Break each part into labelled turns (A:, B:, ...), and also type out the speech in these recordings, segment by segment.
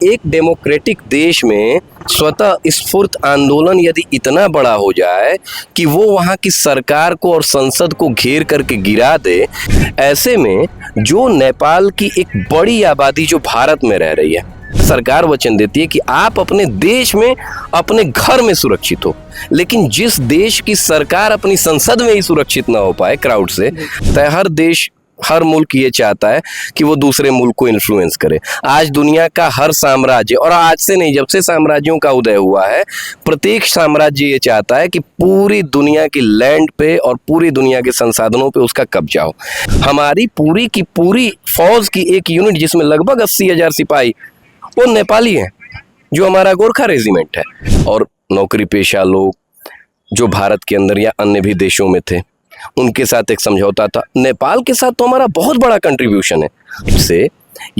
A: एक डेमोक्रेटिक देश में स्वतः स्फूर्त आंदोलन यदि इतना बड़ा हो जाए कि वो वहाँ की सरकार को और संसद को घेर करके गिरा दे, ऐसे में जो नेपाल की एक बड़ी आबादी जो भारत में रह रही है, सरकार वचन देती है कि आप अपने देश में अपने घर में सुरक्षित हो, लेकिन जिस देश की सरकार अपनी संसद में ही सुरक्षित ना हो पाए क्राउड से, तो हर मुल्क ये चाहता है कि वो दूसरे मुल्क को इन्फ्लुएंस करे। आज दुनिया का हर साम्राज्य, और आज से नहीं, जब से साम्राज्यों का उदय हुआ है, प्रत्येक साम्राज्य ये चाहता है कि पूरी दुनिया की लैंड पे और पूरी दुनिया के संसाधनों पे उसका कब्जा हो। हमारी पूरी की पूरी फौज की एक यूनिट जिसमें लगभग 80,000 सिपाही वो नेपाली हैं, जो हमारा गोरखा रेजिमेंट है। और नौकरी पेशा लोग जो भारत के अंदर या अन्य भी देशों में थे, उनके साथ एक समझौता था। नेपाल के साथ तो हमारा बहुत बड़ा कंट्रीब्यूशन है। इससे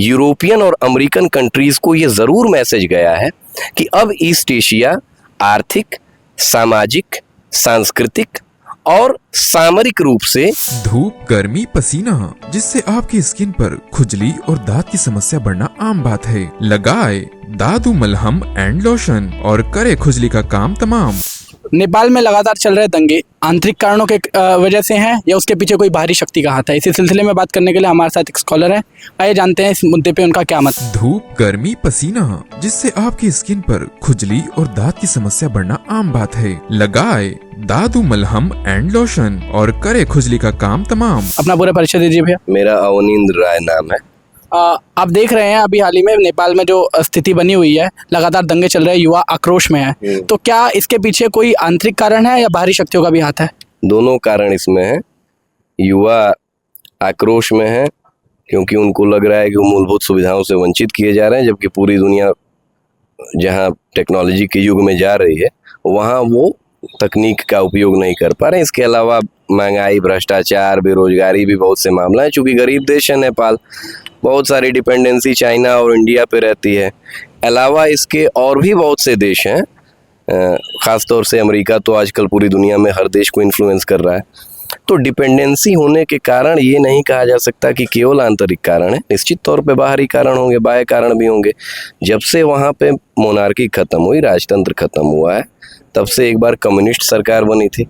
A: यूरोपियन और अमेरिकन कंट्रीज को ये ज़रूर मैसेज गया है कि अब ईस्ट एशिया आर्थिक, सामाजिक, सांस्कृतिक और सामरिक रूप से
B: धूप, गर्मी, पसीना, जिससे आपकी स्किन पर खुजली और दांत की समस्या बढ़ना आम बात है। लगाए दादू मलहम एंड लोशन और करे खुजली का काम तमाम।
C: नेपाल में लगातार चल रहे दंगे आंतरिक कारणों के वजह से हैं या उसके पीछे कोई बाहरी शक्ति का हाथ है? इसी सिलसिले में बात करने के लिए हमारे साथ एक स्कॉलर है। आइए जानते हैं इस मुद्दे पे उनका क्या मत।
B: धूप, गर्मी, पसीना, जिससे आपकी स्किन पर खुजली और दांत की समस्या बढ़ना आम बात है। लगाए दादू मलहम एंड लोशन और करे खुजली का काम तमाम।
C: अपना पूरा परिचय दीजिए भैया।
A: मेरा अवनींद्र राय नाम है।
C: आप देख रहे हैं अभी हाल ही में नेपाल में जो स्थिति बनी हुई है, लगातार दंगे चल रहे हैं, युवा आक्रोश में है, तो क्या इसके पीछे कोई आंतरिक कारण है या बाहरी शक्तियों का भी हाथ है?
A: दोनों कारण इसमें है। युवा आक्रोश में है क्योंकि उनको लग रहा है कि वो मूलभूत सुविधाओं से वंचित किए जा रहे हैं, जबकि पूरी दुनिया जहां टेक्नोलॉजी के युग में जा रही है वहां वो तकनीक का उपयोग नहीं कर पा रहे हैं। इसके अलावा महंगाई, भ्रष्टाचार, बेरोजगारी भी बहुत से मामला है। चूँकि गरीब देश है नेपाल, बहुत सारी डिपेंडेंसी चाइना और इंडिया पे रहती है। अलावा इसके और भी बहुत से देश हैं, ख़ासतौर से अमेरिका तो आजकल पूरी दुनिया में हर देश को इन्फ्लुएंस कर रहा है। तो डिपेंडेंसी होने के कारण ये नहीं कहा जा सकता कि केवल आंतरिक कारण है। निश्चित तौर पे बाहरी कारण होंगे, बाह्य कारण भी होंगे। जब से वहाँ पे मोनार्की ख़त्म हुई, राजतंत्र ख़त्म हुआ है, तब से एक बार कम्युनिस्ट सरकार बनी थी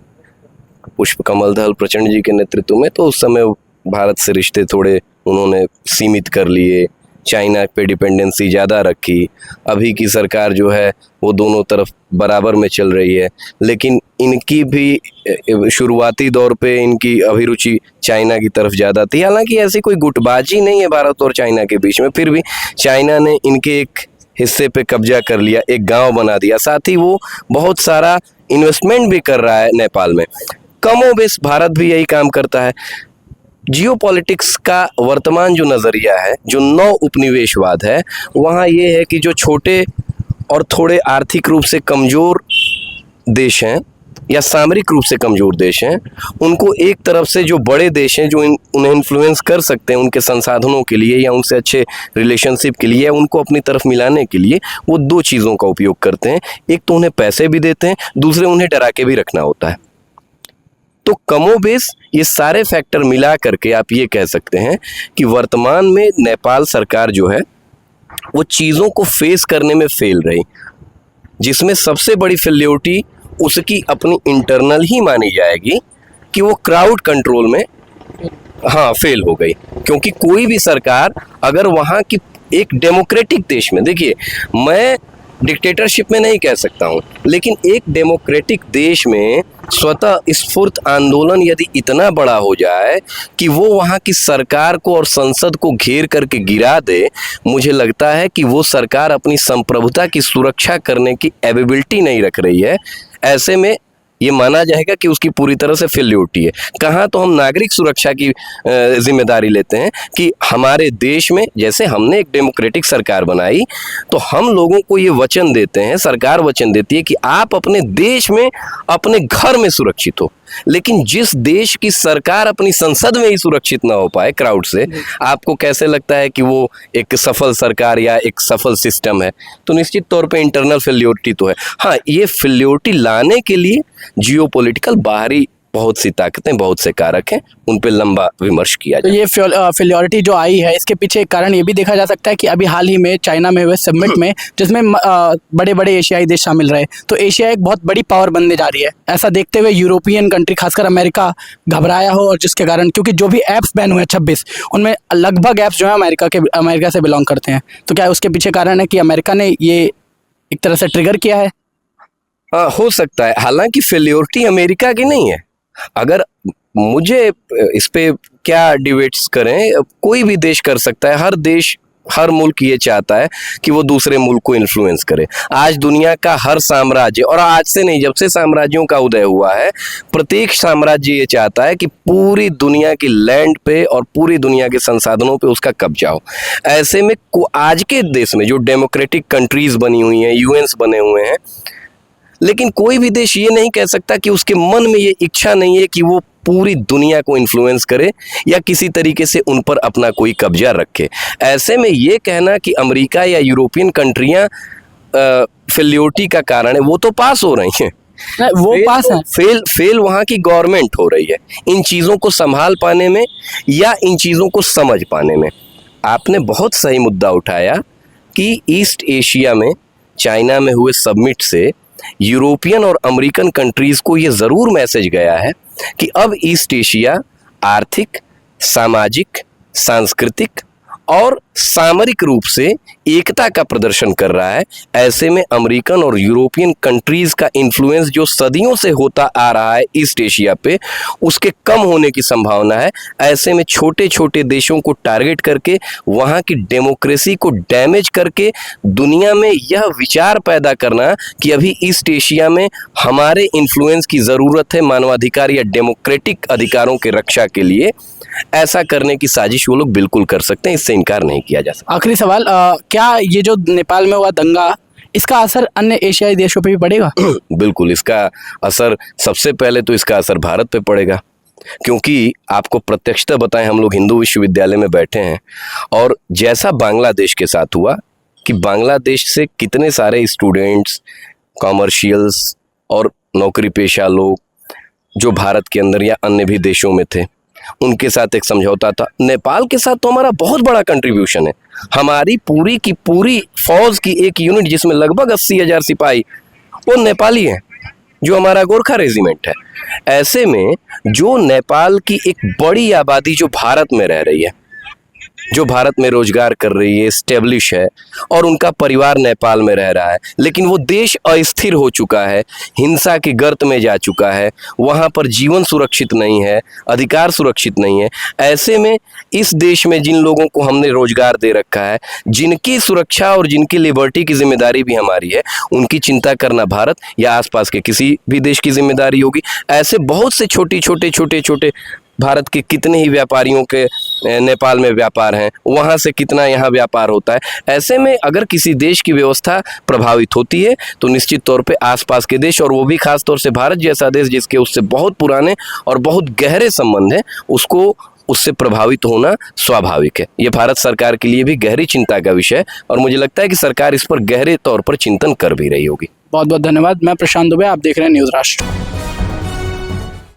A: पुष्पकमल दहल प्रचंड जी के नेतृत्व में, तो उस समय भारत से रिश्ते थोड़े उन्होंने सीमित कर लिए, चाइना पे डिपेंडेंसी ज़्यादा रखी। अभी की सरकार जो है वो दोनों तरफ बराबर में चल रही है, लेकिन इनकी भी शुरुआती दौर पे इनकी अभिरुचि चाइना की तरफ ज़्यादा थी। हालांकि ऐसी कोई गुटबाजी नहीं है भारत और चाइना के बीच में, फिर भी चाइना ने इनके एक हिस्से पे कब्जा कर लिया, एक गांव बना दिया। साथ ही वो बहुत सारा इन्वेस्टमेंट भी कर रहा है नेपाल में। कमोबेश भारत भी यही काम करता है। जियोपॉलिटिक्स का वर्तमान जो नज़रिया है, जो नौ उपनिवेशवाद है, वहाँ ये है कि जो छोटे और थोड़े आर्थिक रूप से कमज़ोर देश हैं या सामरिक रूप से कमज़ोर देश हैं, उनको एक तरफ से जो बड़े देश हैं जो उन्हें इन्फ्लुएंस कर सकते हैं उनके संसाधनों के लिए या उनसे अच्छे रिलेशनशिप के लिए, उनको अपनी तरफ मिलाने के लिए वो दो चीज़ों का उपयोग करते हैं। एक तो उन्हें पैसे भी देते हैं, दूसरे उन्हें डरा के भी रखना होता है। तो कमोबेश ये सारे फैक्टर मिला करके आप ये कह सकते हैं कि वर्तमान में नेपाल सरकार जो है वो चीज़ों को फेस करने में फेल रही, जिसमें सबसे बड़ी फेल्योरिटी उसकी अपनी इंटरनल ही मानी जाएगी कि वो क्राउड कंट्रोल में फेल हो गई। क्योंकि कोई भी सरकार अगर वहाँ की एक डेमोक्रेटिक देश में, देखिए मैं डिक्टेटरशिप में नहीं कह सकता हूँ, लेकिन एक डेमोक्रेटिक देश में स्वतः स्फूर्त आंदोलन यदि इतना बड़ा हो जाए कि वो वहाँ की सरकार को और संसद को घेर करके गिरा दे, मुझे लगता है कि वो सरकार अपनी संप्रभुता की सुरक्षा करने की एबिलिटी नहीं रख रही है। ऐसे में ये माना जाएगा कि उसकी पूरी तरह से फेल्योरिटी है। कहाँ तो हम नागरिक सुरक्षा की जिम्मेदारी लेते हैं कि हमारे देश में जैसे हमने एक डेमोक्रेटिक सरकार बनाई, तो हम लोगों को ये वचन देते हैं, सरकार वचन देती है कि आप अपने देश में अपने घर में सुरक्षित हो, लेकिन जिस देश की सरकार अपनी संसद में ही सुरक्षित ना हो पाए क्राउड से, आपको कैसे लगता है कि वो एक सफल सरकार या एक सफल सिस्टम है? तो निश्चित तौर पे इंटरनल फेल्योरिटी तो है। हाँ, ये फेल्योरिटी लाने के लिए जियोपॉलिटिकल बाहरी बहुत सी ताकतें, बहुत से कारक हैं, उन पे लंबा विमर्श किया
C: तो
A: जाए।
C: ये फेलियोरिटी जो आई है, इसके पीछे एक कारण ये भी देखा जा सकता है कि अभी हाल ही में चाइना में हुए समिट में, जिसमें बड़े बड़े एशियाई देश शामिल रहे, तो एशिया एक बहुत बड़ी पावर बनने जा रही है। ऐसा देखते हुए यूरोपियन कंट्री, खासकर अमेरिका, घबराया हो, और जिसके कारण, क्योंकि जो भी ऐप्स बैन हुए 26, उनमें लगभग ऐप्स जो है अमेरिका से बिलोंग करते हैं। तो क्या उसके पीछे कारण है कि अमेरिका ने ये एक तरह से ट्रिगर किया है?
A: हो सकता है, हालांकि फेलियोरिटी अमेरिका की नहीं है। अगर मुझे इस पे क्या डिबेट्स करें, कोई भी देश कर सकता है, हर देश, हर मुल्क ये चाहता है कि वो दूसरे मुल्क को इन्फ्लुएंस करे। आज दुनिया का हर साम्राज्य, और आज से नहीं, जब से साम्राज्यों का उदय हुआ है, प्रत्येक साम्राज्य ये चाहता है कि पूरी दुनिया की लैंड पे और पूरी दुनिया के संसाधनों पे उसका कब्जा हो। ऐसे में आज के देश में जो डेमोक्रेटिक कंट्रीज बनी हुई हैं, यूएन्स बने हुए हैं, लेकिन कोई भी देश ये नहीं कह सकता कि उसके मन में ये इच्छा नहीं है कि वो पूरी दुनिया को इन्फ्लुएंस करे या किसी तरीके से उन पर अपना कोई कब्जा रखे। ऐसे में ये कहना कि अमेरिका या यूरोपियन कंट्रियां फेलियोरिटी का कारण है, वो तो पास हो रही हैं।
C: वो पास है,
A: फेल वहाँ की गवर्नमेंट हो रही है इन चीज़ों को संभाल पाने में या इन चीज़ों को समझ पाने में। आपने बहुत सही मुद्दा उठाया कि ईस्ट एशिया में चाइना में हुए समिट से यूरोपियन और अमेरिकन कंट्रीज़ को ये ज़रूर मैसेज गया है कि अब ईस्ट एशिया आर्थिक, सामाजिक, सांस्कृतिक और सामरिक रूप से एकता का प्रदर्शन कर रहा है। ऐसे में अमेरिकन और यूरोपियन कंट्रीज़ का इन्फ्लुएंस जो सदियों से होता आ रहा है ईस्ट एशिया पे, उसके कम होने की संभावना है। ऐसे में छोटे छोटे देशों को टारगेट करके, वहाँ की डेमोक्रेसी को डैमेज करके, दुनिया में यह विचार पैदा करना कि अभी ईस्ट एशिया में हमारे इन्फ्लुएंस की ज़रूरत है मानवाधिकार या डेमोक्रेटिक अधिकारों के रक्षा के लिए, ऐसा करने की साजिश वो लोग बिल्कुल कर सकते हैं, इससे इनकार नहीं किया जा सकता।
C: आखिरी सवाल, क्या ये जो नेपाल में हुआ दंगा, इसका असर अन्य एशियाई देशों पे भी पड़ेगा?
A: बिल्कुल, इसका असर, सबसे पहले तो इसका असर भारत पे पड़ेगा, क्योंकि आपको प्रत्यक्षता बताएं, हम लोग हिंदू विश्वविद्यालय में बैठे हैं और जैसा बांग्लादेश के साथ हुआ कि बांग्लादेश से कितने सारे स्टूडेंट्स, कॉमर्शियल्स और नौकरी पेशा लोग जो भारत के अंदर या अन्य भी देशों में थे, उनके साथ एक समझौता था। नेपाल के साथ तो हमारा बहुत बड़ा कंट्रीब्यूशन है। हमारी पूरी की पूरी फौज की एक यूनिट, जिसमें लगभग 80,000 सिपाही, वो नेपाली हैं, जो हमारा गोरखा रेजिमेंट है। ऐसे में जो नेपाल की एक बड़ी आबादी जो भारत में रह रही है, जो भारत में रोजगार कर रही है, स्टेब्लिश है, और उनका परिवार नेपाल में रह रहा है, लेकिन वो देश अस्थिर हो चुका है, हिंसा की गर्त में जा चुका है, वहाँ पर जीवन सुरक्षित नहीं है, अधिकार सुरक्षित नहीं है। ऐसे में इस देश में जिन लोगों को हमने रोजगार दे रखा है, जिनकी सुरक्षा और जिनकी लिबर्टी की जिम्मेदारी भी हमारी है, उनकी चिंता करना भारत या आसपास के किसी भी देश की जिम्मेदारी होगी। ऐसे बहुत से छोटे भारत के कितने ही व्यापारियों के नेपाल में व्यापार हैं, वहाँ से कितना यहाँ व्यापार होता है। ऐसे में अगर किसी देश की व्यवस्था प्रभावित होती है तो निश्चित तौर पे आसपास के देश, और वो भी खास तौर से भारत जैसा देश जिसके उससे बहुत पुराने और बहुत गहरे संबंध हैं, उसको उससे प्रभावित होना स्वाभाविक है। ये भारत सरकार के लिए भी गहरी चिंता का विषय है और मुझे लगता है कि सरकार इस पर गहरे तौर पर चिंतन कर भी रही होगी।
C: बहुत बहुत धन्यवाद। मैं प्रशांत दुबे, आप देख रहे हैं न्यूज़ राष्ट्र।